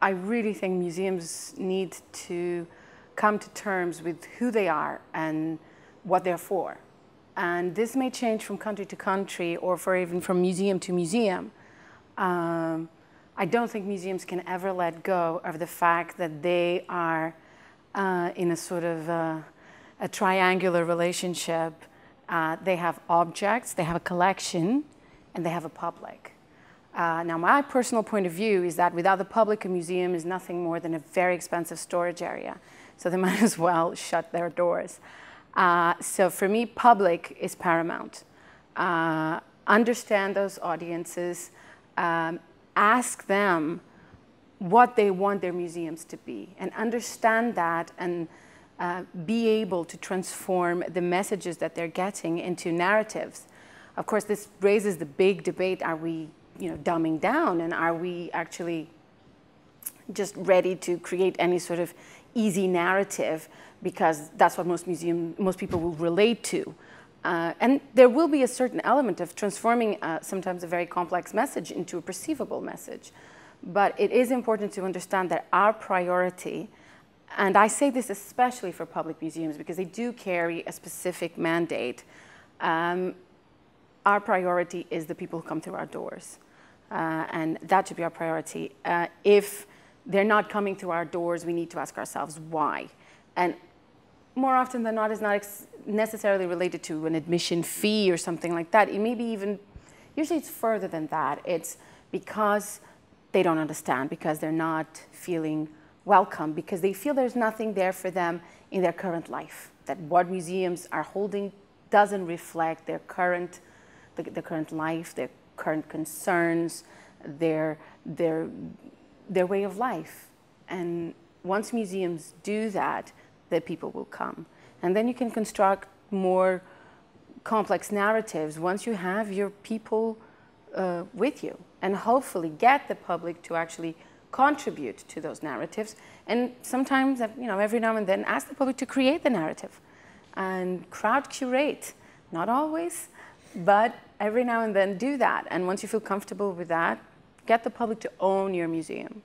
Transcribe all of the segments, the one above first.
I really think museums need to come to terms with who they are and what they're for. And this may change from country to country or even from museum to museum. I don't think museums can ever let go of the fact that they are in a sort of a triangular relationship. They have objects, they have a collection, and they have a public. Now, my personal point of view is that without the public, a museum is nothing more than a very expensive storage area. So they might as well shut their doors. So for me, public is paramount. Understand those audiences, ask them what they want their museums to be, and understand that and be able to transform the messages that they're getting into narratives. Of course, this raises the big debate, are we dumbing down, and are we actually just ready to create any sort of easy narrative because that's what most people will relate to. And there will be a certain element of transforming sometimes a very complex message into a perceivable message. But it is important to understand that our priority, and I say this especially for public museums because they do carry a specific mandate, our priority is the people who come through our doors. And that should be our priority. If they're not coming through our doors, we need to ask ourselves why. And more often than not, it's not necessarily related to an admission fee or something like that. It may be even, usually it's further than that. It's because they don't understand, because they're not feeling welcome, because they feel there's nothing there for them in their current life, that what museums are holding doesn't reflect their current life, their current concerns, their way of life. And once museums do that, the people will come. And then you can construct more complex narratives once you have your people with you, and hopefully get the public to actually contribute to those narratives. And sometimes, every now and then, ask the public to create the narrative and crowd curate. Not always, but every now and then do that. And once you feel comfortable with that, get the public to own your museum.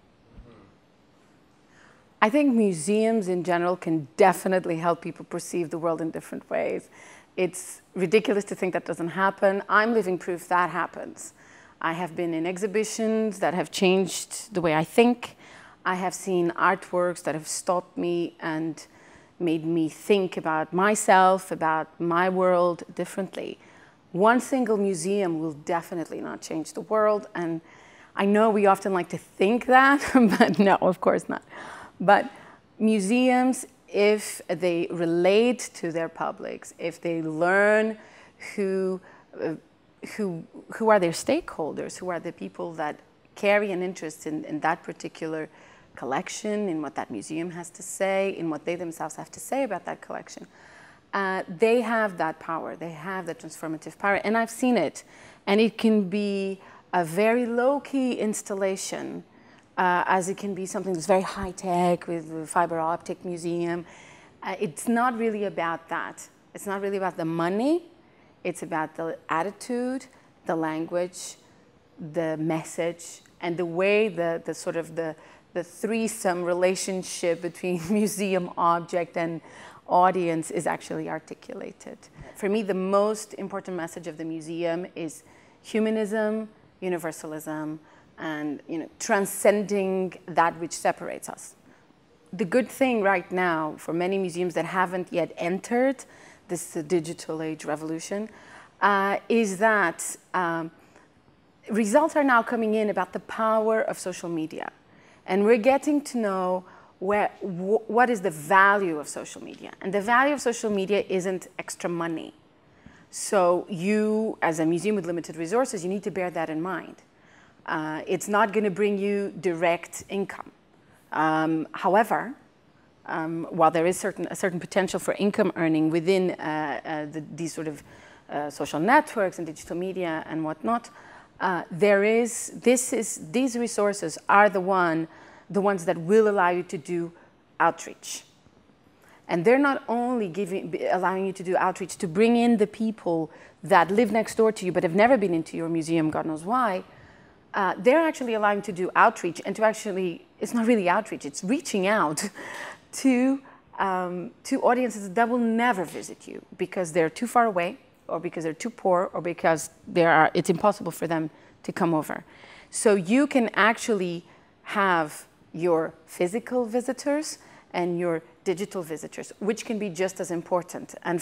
I think museums in general can definitely help people perceive the world in different ways. It's ridiculous to think that doesn't happen. I'm living proof that happens. I have been in exhibitions that have changed the way I think. I have seen artworks that have stopped me and made me think about myself, about my world differently. One single museum will definitely not change the world, and I know we often like to think that, but no, of course not. But museums, if they relate to their publics, if they learn who are their stakeholders, who are the people that carry an interest in that particular collection, in what that museum has to say, in what they themselves have to say about that collection, they have that power, they have that transformative power, and I've seen it. And it can be a very low-key installation, as it can be something that's very high-tech with a fiber optic museum. It's not really about that. It's not really about the money. It's about the attitude, the language, the message, and the way the threesome relationship between museum object and audience is actually articulated. For me, the most important message of the museum is humanism, universalism, and transcending that which separates us. The good thing right now for many museums that haven't yet entered this digital age revolution is that results are now coming in about the power of social media. And we're getting to know what is the value of social media. And the value of social media isn't extra money. So you, as a museum with limited resources, you need to bear that in mind. It's not going to bring you direct income. However, while there is a certain potential for income earning within these sort of social networks and digital media and whatnot, these resources are the ones that will allow you to do outreach. And they're not only allowing you to do outreach to bring in the people that live next door to you but have never been into your museum, God knows why. They're actually allowing you to do outreach and to actually it's not really outreach, it's reaching out to audiences that will never visit you because they're too far away, or because they're too poor, or because it's impossible for them to come over. So you can actually have your physical visitors and your digital visitors, which can be just as important. And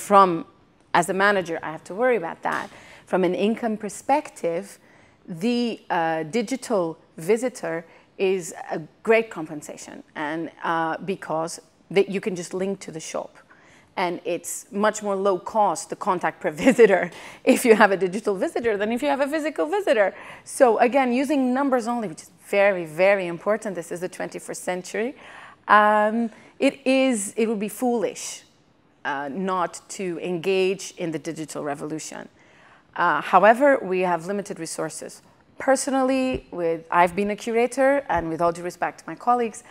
as a manager, I have to worry about that. From an income perspective, the digital visitor is a great compensation, and because you can just link to the shop. And it's much more low cost, the contact per visitor, if you have a digital visitor than if you have a physical visitor. So again, using numbers only, which is very, very important. This is the 21st century. It would be foolish not to engage in the digital revolution. However, we have limited resources. Personally, I've been a curator, and with all due respect to my colleagues,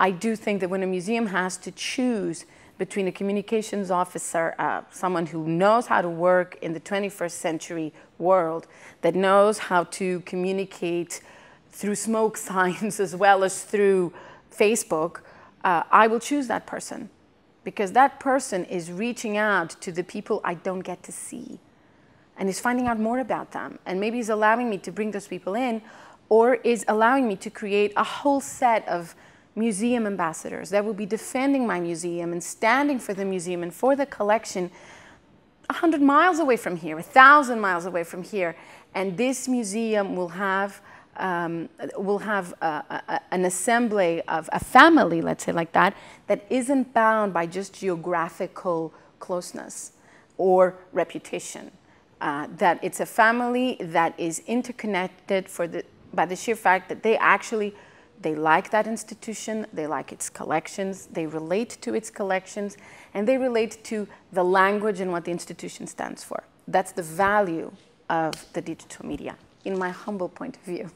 I do think that when a museum has to choose between a communications officer, someone who knows how to work in the 21st century world, that knows how to communicate through smoke signs as well as through Facebook, I will choose that person, because that person is reaching out to the people I don't get to see, and is finding out more about them, and maybe is allowing me to bring those people in, or is allowing me to create a whole set of museum ambassadors that will be defending my museum and standing for the museum and for the collection 100 miles away from here, 1,000 miles away from here. And this museum will have an assembly of a family, let's say like that, that isn't bound by just geographical closeness or reputation. That it's a family that is interconnected by the sheer fact that they like that institution, they like its collections, they relate to its collections, and they relate to the language and what the institution stands for. That's the value of the digital media, in my humble point of view.